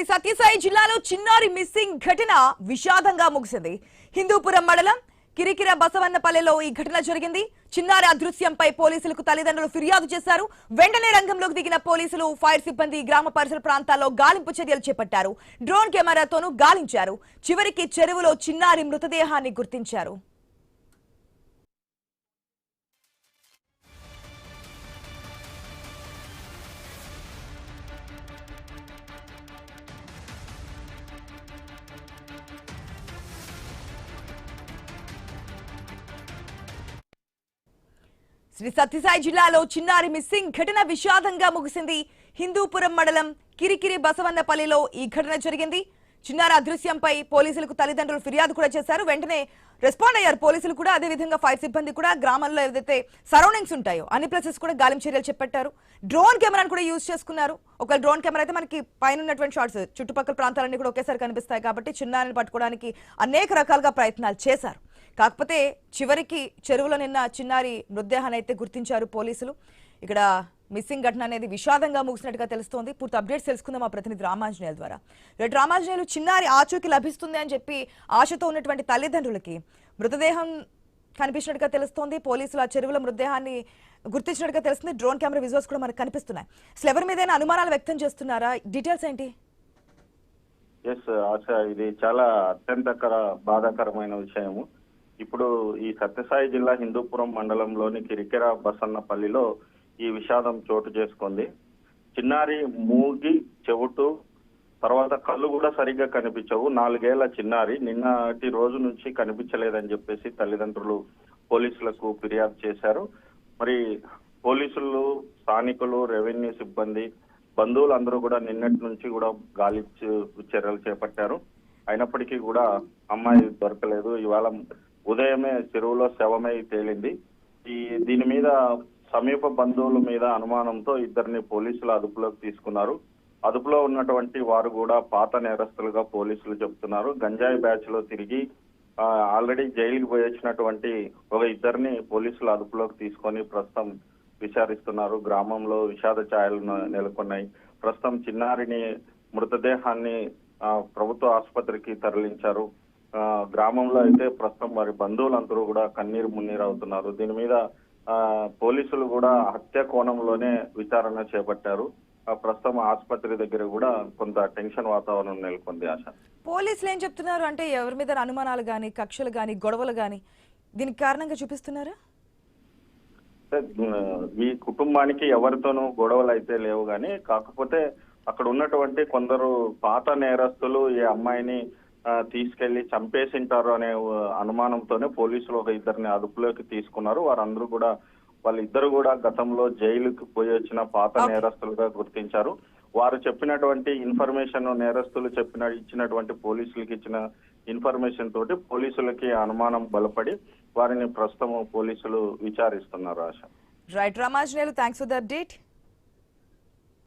సత్యసాయి జిల్లాలో చిన్నారి మిస్సింగ్ ఘటన విషాదంగా ముగిసింది. హిందూపురం మండలం కిరికిర బసవన్నపల్లెలో ఈ ఘటన జరిగింది. చిన్నారి అదృశ్యంపై పోలీసులకు తల్లిదండ్రులు ఫిర్యాదు చేశారు. వెంటనే రంగంలోకి దిగిన పోలీసులు, ఫైర్ సిబ్బంది గ్రామ పరిసర ప్రాంతాల్లో గాలింపు చర్యలు చేపట్టారు. డ్రోన్ కెమెరాతోనూ గాలించారు. చివరికి చెరువులో చిన్నారి మృతదేహాన్ని గుర్తించారు. శ్రీ సత్యసాయి జిల్లాలో చిన్నారి మిస్సింగ్ ఘటన విషాదంగా ముగిసింది. హిందూపురం మండలం కిరికిరి బసవన్నపల్లిలో ఈ ఘటన జరిగింది. చిన్నారి అదృశ్యంపై పోలీసులకు తల్లిదండ్రులు ఫిర్యాదు కూడా చేశారు. వెంటనే రెస్పాండ్ అయ్యారు పోలీసులు కూడా. అదేవిధంగా ఫైర్ సిబ్బంది కూడా గ్రామంలో ఏదైతే సరౌండింగ్స్ ఉంటాయో అన్ని ప్లేసెస్ కూడా గాలింపు చర్యలు చేపట్టారు. డ్రోన్ కెమెరాను కూడా యూజ్ చేసుకున్నారు. ఒక డ్రోన్ కెమెరా అయితే మనకి పైన ఉన్నటువంటి షాట్స్ చుట్టుపక్కల ప్రాంతాలన్నీ కూడా ఒకేసారి కనిపిస్తాయి కాబట్టి చిన్నారిని పట్టుకోవడానికి అనేక రకాలుగా ప్రయత్నాలు చేశారు. కాకపోతే చివరికి చెరువులో నిన్న చిన్నారి మృతదేహాన్ని అయితే గుర్తించారు పోలీసులు. ఇక్కడ మిస్సింగ్ ఘటన అనేది విషాదంగా ముగిసినట్టుగా తెలుస్తోంది. పూర్తి అప్డేట్స్ తెలుసుకుందాం మా ప్రతినిధి రామాంజనేయుల ద్వారా. రామాంజనేయులు, చిన్నారి ఆచూకీ లభిస్తుంది అని చెప్పి ఆశతో ఉన్నటువంటి తల్లిదండ్రులకి మృతదేహం కనిపించినట్టుగా తెలుస్తోంది. పోలీసులు ఆ చెరువుల మృతదేహాన్ని గుర్తించినట్టుగా తెలుస్తుంది. డ్రోన్ కెమెరా విజువల్స్ కూడా మనకు కనిపిస్తున్నాయి. అసలు ఎవరి మీదైనా అనుమానాలు వ్యక్తం చేస్తున్నారా? డీటెయిల్స్ ఏంటి? ఆశ, ఇది చాలా అత్యంత బాధాకరమైన విషయము. ఇప్పుడు ఈ సత్యసాయి జిల్లా హిందూపురం మండలంలోని కిరికెర బసన్నపల్లిలో ఈ విషాదం చోటు చేసుకుంది. చిన్నారి మూగి, చెవుటు, తర్వాత కళ్ళు కూడా సరిగ్గా కనిపించవు. 4 ఏళ్ల చిన్నారి నిన్నటి రోజు నుంచి కనిపించలేదని చెప్పేసి తల్లిదండ్రులు పోలీసులకు ఫిర్యాదు చేశారు. మరి పోలీసులు, స్థానికులు, రెవెన్యూ సిబ్బంది, బంధువులందరూ కూడా నిన్నటి నుంచి కూడా గాలి చర్యలు చేపట్టారు. అయినప్పటికీ కూడా అమ్మాయి దొరకలేదు. ఇవాళ ఉదయమే చెరువులో శవమై తేలింది. దీని మీద సమీప బంధువుల మీద అనుమానంతో ఇద్దరిని పోలీసులు అదుపులోకి తీసుకున్నారు. అదుపులో ఉన్నటువంటి వారు కూడా పాత నేరస్తులుగా పోలీసులు చెబుతున్నారు. గంజాయి బ్యాచ్ లో తిరిగి ఆల్రెడీ జైలుకి పోయి వచ్చినటువంటి ఒక ఇద్దరిని పోలీసులు అదుపులోకి తీసుకొని ప్రస్తుతం విచారిస్తున్నారు. గ్రామంలో విషాద ఛాయలు నెలకొన్నాయి. ప్రస్తుతం చిన్నారిని మృతదేహాన్ని ప్రభుత్వ ఆసుపత్రికి తరలించారు. గ్రామంలో అయితే ప్రస్తుతం వారి బంధువులందరూ కూడా కన్నీరు మున్నీరు అవుతున్నారు. దీని మీద పోలీసులు కూడా హత్య కోణంలోనే విచారణ చేపట్టారు. ప్రస్తుతం ఆసుపత్రి దగ్గర కూడా కొంత టెన్షన్ వాతావరణం నెలకొంది. ఆశ, పోలీసులు ఏం చెప్తున్నారు అంటే ఎవరి మీద అనుమానాలు గాని, కక్షలు గాని, గొడవలు గాని దీనికి కారణంగా చూపిస్తున్నారా? ఈ కుటుంబానికి ఎవరితోనూ గొడవలు అయితే లేవు గాని, కాకపోతే అక్కడ ఉన్నటువంటి కొందరు పాత నేరస్తులు ఈ అమ్మాయిని తీసుకెళ్లి చంపేసింటారు అనే అనుమానంతోనే పోలీసులు ఒక ఇద్దరిని అదుపులోకి తీసుకున్నారు. వాళ్ళిద్దరు కూడా గతంలో జైలుకి పోయి వచ్చిన పాత నేరస్తులుగా గుర్తించారు. వారు చెప్పినటువంటి ఇన్ఫర్మేషన్, నేరస్తులు ఇచ్చినటువంటి పోలీసులకి ఇచ్చిన ఇన్ఫర్మేషన్ తోటి పోలీసులకి అనుమానం బలపడి వారిని ప్రస్తుతం పోలీసులు విచారిస్తున్నారు. Asha, right Ramanjaneyulu, thanks for the update.